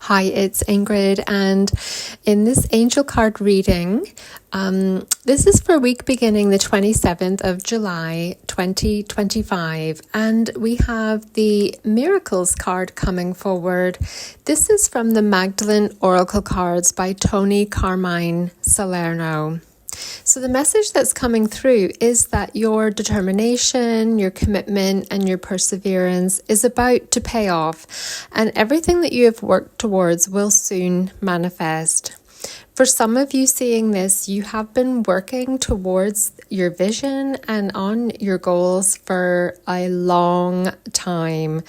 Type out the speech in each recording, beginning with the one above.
Hi, it's Ingrid, and in this angel card reading, this is for week beginning the 27th of July 2025, and we have the Miracles card coming forward. This is from the Magdalene Oracle cards by Tony Carmine Salerno. So the message that's coming through is that your determination, your commitment, and your perseverance is about to pay off, and everything that you have worked towards will soon manifest. For some of you seeing this, you have been working towards your vision and on your goals for a long time.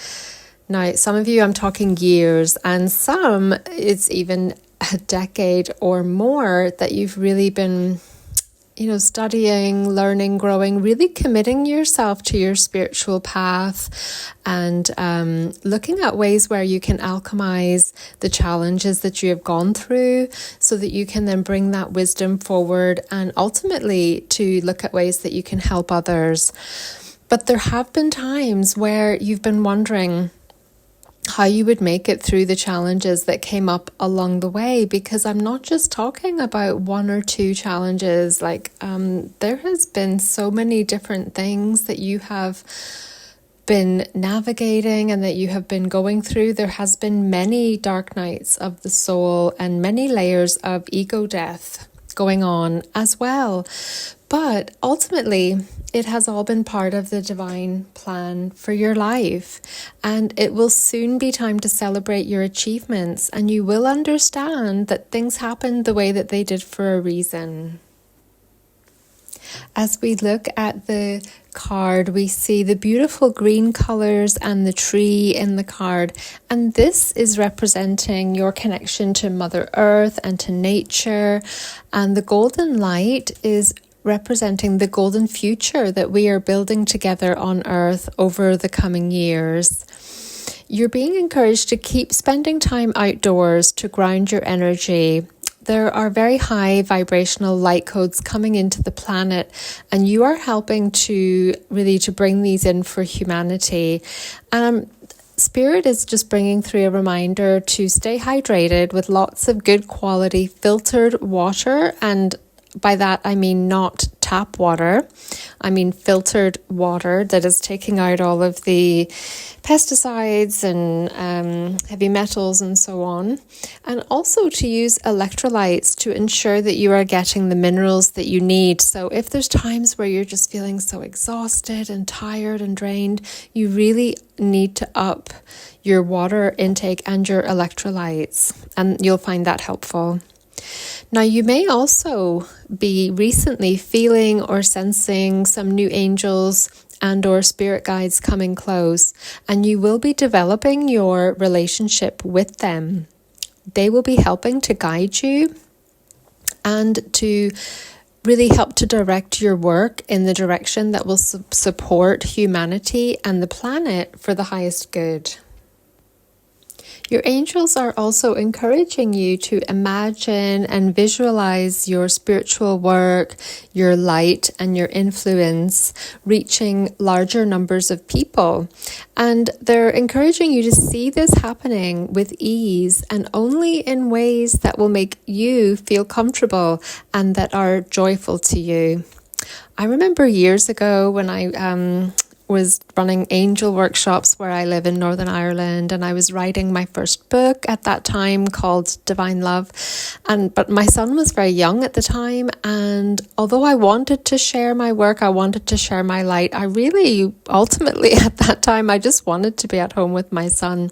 Now, some of you, I'm talking years, and some it's even a decade or more that you've really been studying, learning, growing, really committing yourself to your spiritual path and looking at ways where you can alchemize the challenges that you have gone through so that you can then bring that wisdom forward and ultimately to look at ways that you can help others. But there have been times where you've been wondering how you would make it through the challenges that came up along the way, because I'm not just talking about one or two challenges. There has been so many different things that you have been navigating and that you have been going through. There has been many dark nights of the soul and many layers of ego death going on as well. But ultimately, it has all been part of the divine plan for your life, and it will soon be time to celebrate your achievements, and you will understand that things happened the way that they did for a reason. As we look at the card, we see the beautiful green colors and the tree in the card, and this is representing your connection to Mother Earth and to nature, and the golden light is representing the golden future that we are building together on Earth over the coming years. You're being encouraged to keep spending time outdoors to ground your energy. There are very high vibrational light codes coming into the planet, and you are helping to bring these in for humanity. Spirit is just bringing through a reminder to stay hydrated with lots of good quality filtered water, and by that I mean not tap water. I mean filtered water that is taking out all of the pesticides and heavy metals and so on. And also to use electrolytes to ensure that you are getting the minerals that you need. So if there's times where you're just feeling so exhausted and tired and drained, you really need to up your water intake and your electrolytes, and you'll find that helpful. Now, you may also be recently feeling or sensing some new angels and or spirit guides coming close, and you will be developing your relationship with them. They will be helping to guide you and to really help to direct your work in the direction that will support humanity and the planet for the highest good. Your angels are also encouraging you to imagine and visualize your spiritual work, your light, and your influence reaching larger numbers of people. And they're encouraging you to see this happening with ease and only in ways that will make you feel comfortable and that are joyful to you. I remember years ago when I was running angel workshops where I live in Northern Ireland, and I was writing my first book at that time called Divine Love, but my son was very young at the time, and although I wanted to share my work, I wanted to share my light, I really ultimately at that time I just wanted to be at home with my son.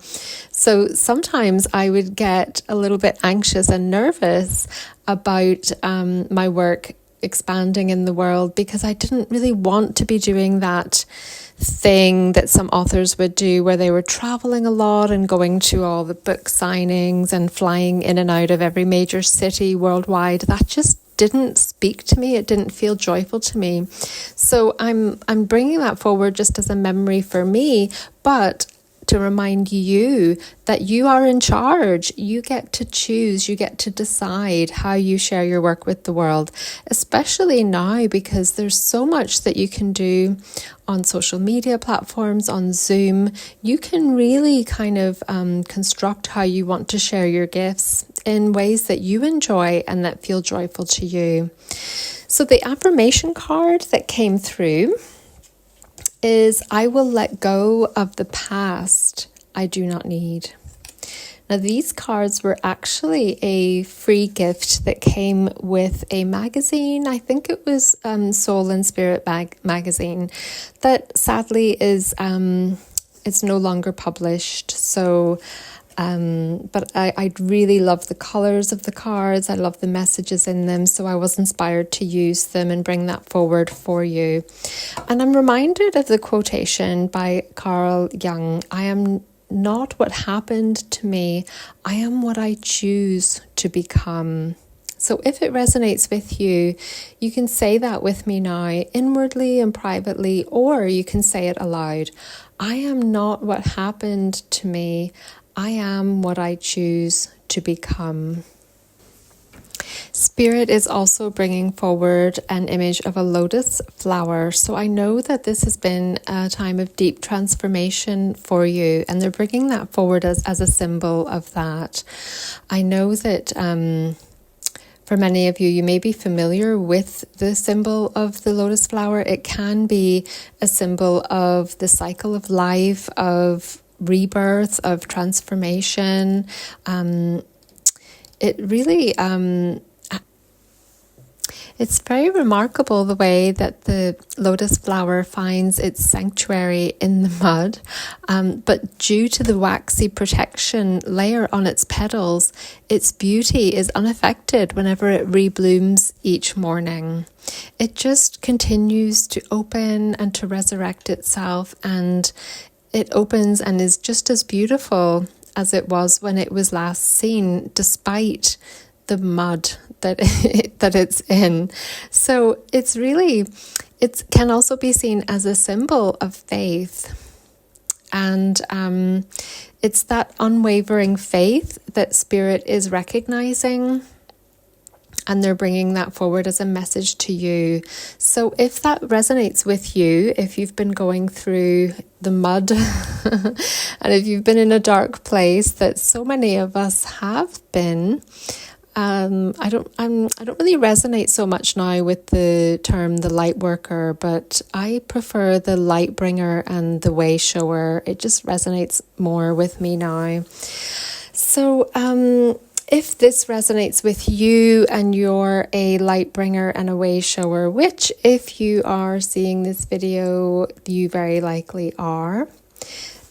So sometimes I would get a little bit anxious and nervous about my work expanding in the world, because I didn't really want to be doing that thing that some authors would do where they were traveling a lot and going to all the book signings and flying in and out of every major city worldwide. That just didn't speak to me. It didn't feel joyful to me. So I'm bringing that forward just as a memory for me, but to remind you that you are in charge. You get to choose, you get to decide how you share your work with the world, especially now because there's so much that you can do on social media platforms, on Zoom. You can really kind of construct how you want to share your gifts in ways that you enjoy and that feel joyful to you. So the affirmation card that came through is, I will let go of the past I do not need. Now, these cards were actually a free gift that came with a magazine. I think it was Soul and Spirit magazine that sadly is it's no longer published. So but I really love the colours of the cards. I love the messages in them. So I was inspired to use them and bring that forward for you. And I'm reminded of the quotation by Carl Jung. I am not what happened to me. I am what I choose to become. So if it resonates with you, you can say that with me now, inwardly and privately, or you can say it aloud. I am not what happened to me. I am what I choose to become. Spirit is also bringing forward an image of a lotus flower. So I know that this has been a time of deep transformation for you, and they're bringing that forward as a symbol of that. I know that for many of you, you may be familiar with the symbol of the lotus flower. It can be a symbol of the cycle of life, of rebirth, of transformation. It really, it's very remarkable the way that the lotus flower finds its sanctuary in the mud, but due to the waxy protection layer on its petals, its beauty is unaffected whenever it reblooms each morning. It just continues to open and to resurrect itself, and it opens and is just as beautiful as it was when it was last seen, despite the mud that it's in. So it's really, it can also be seen as a symbol of faith. And it's that unwavering faith that Spirit is recognizing, and they're bringing that forward as a message to you. So if that resonates with you, if you've been going through the mud and if you've been in a dark place that so many of us have been, I don't really resonate so much now with the term the light worker, but I prefer the light bringer and the way shower. It just resonates more with me now. So if this resonates with you and you're a light bringer and a way shower, which if you are seeing this video, you very likely are,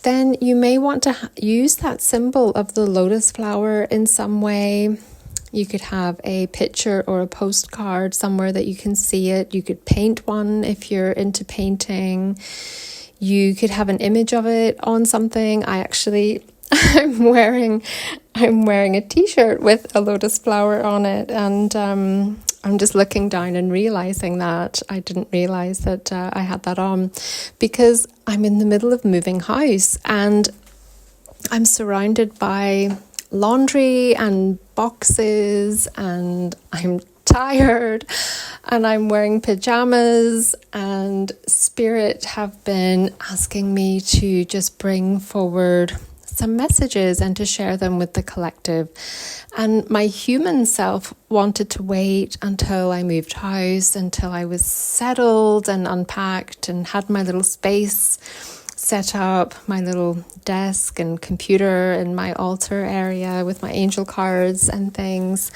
then you may want to use that symbol of the lotus flower in some way. You could have a picture or a postcard somewhere that you can see it. You could paint one if you're into painting. You could have an image of it on something. I'm wearing a t-shirt with a lotus flower on it, and I'm just looking down and realizing that I didn't realize that I had that on, because I'm in the middle of moving house and I'm surrounded by laundry and boxes, and I'm tired and I'm wearing pajamas, and Spirit have been asking me to just bring forward some messages and to share them with the collective. And my human self wanted to wait until I moved house, until I was settled and unpacked and had my little space set up, my little desk and computer in my altar area with my angel cards and things.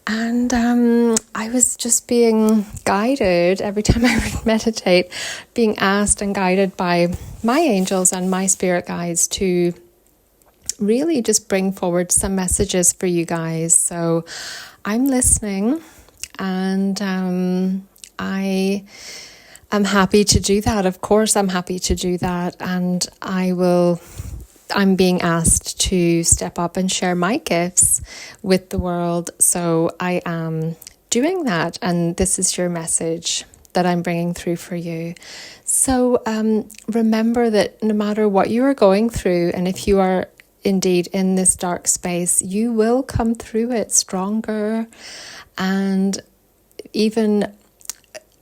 And I was just being guided every time I would meditate, being asked and guided by my angels and my spirit guides to really just bring forward some messages for you guys. So I'm listening, and I am happy to do that. Of course, I'm happy to do that. And I'm being asked to step up and share my gifts with the world. So I am doing that. And this is your message that I'm bringing through for you. So remember that no matter what you are going through, and if you are indeed in this dark space, you will come through it stronger and even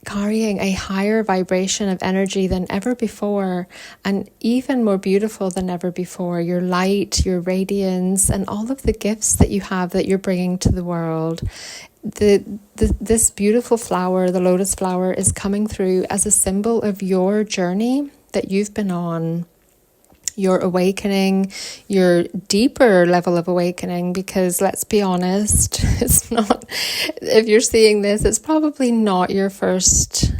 carrying a higher vibration of energy than ever before, and even more beautiful than ever before. Your light, your radiance, and all of the gifts that you have that you're bringing to the world. This beautiful flower, the lotus flower, is coming through as a symbol of your journey that you've been on. Your awakening, your deeper level of awakening, because let's be honest, it's not, if you're seeing this, it's probably not your first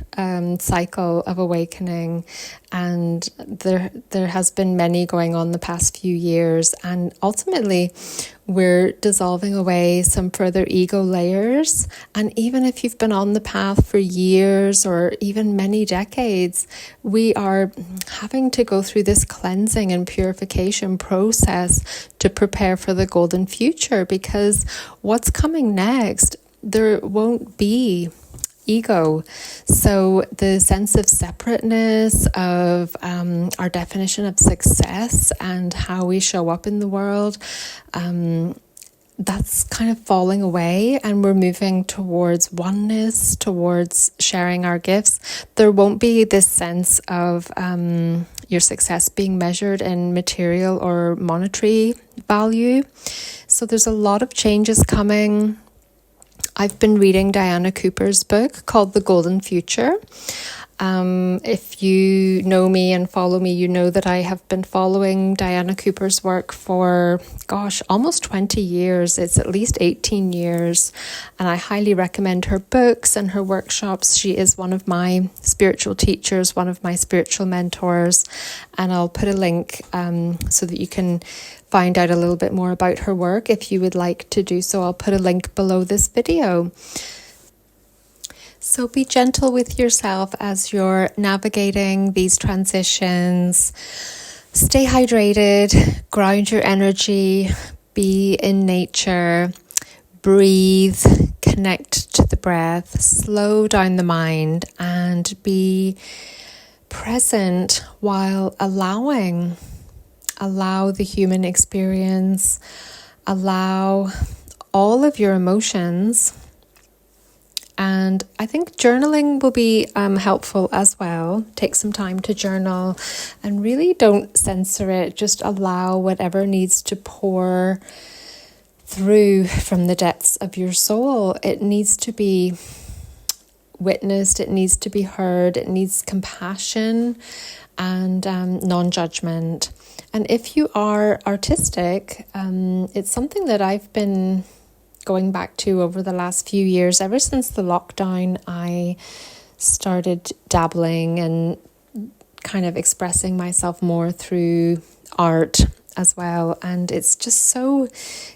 cycle of awakening, and there has been many going on the past few years, and ultimately we're dissolving away some further ego layers. And even if you've been on the path for years or even many decades, we are having to go through this cleansing and purification process to prepare for the golden future, because what's coming next, there won't be ego. So the sense of separateness, of our definition of success and how we show up in the world, that's kind of falling away, and we're moving towards oneness, towards sharing our gifts. There won't be this sense of your success being measured in material or monetary value. So there's a lot of changes coming. I've been reading Diana Cooper's book called The Golden Future. If you know me and follow me, you know that I have been following Diana Cooper's work for, almost 20 years. It's at least 18 years. And I highly recommend her books and her workshops. She is one of my spiritual teachers, one of my spiritual mentors. And I'll put a link so that you can find out a little bit more about her work if you would like to do so. I'll put a link below this video. So be gentle with yourself as you're navigating these transitions. Stay hydrated, ground your energy, be in nature, breathe, connect to the breath, slow down the mind, and be present while allow the human experience, allow all of your emotions. And I think journaling will be helpful as well. Take some time to journal and really don't censor it. Just allow whatever needs to pour through from the depths of your soul. It needs to be witnessed. It needs to be heard. It needs compassion and non-judgment. And if you are artistic, it's something that I've been going back to over the last few years. Ever since the lockdown, I started dabbling and kind of expressing myself more through art as well. And it's just so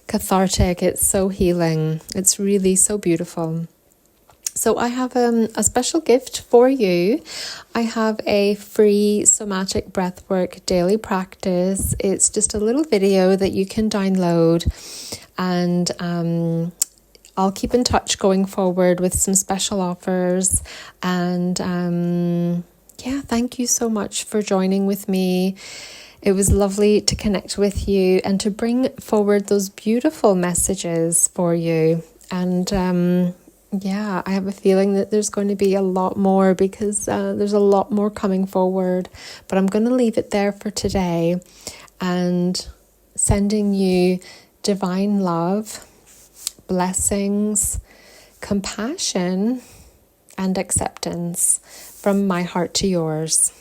cathartic. It's so healing. It's really so beautiful. So I have a special gift for you. I have a free Somatic Breathwork daily practice. It's just a little video that you can download, and I'll keep in touch going forward with some special offers. And thank you so much for joining with me. It was lovely to connect with you and to bring forward those beautiful messages for you. And I have a feeling that there's going to be a lot more, because there's a lot more coming forward. But I'm going to leave it there for today, and sending you divine love, blessings, compassion, and acceptance from my heart to yours.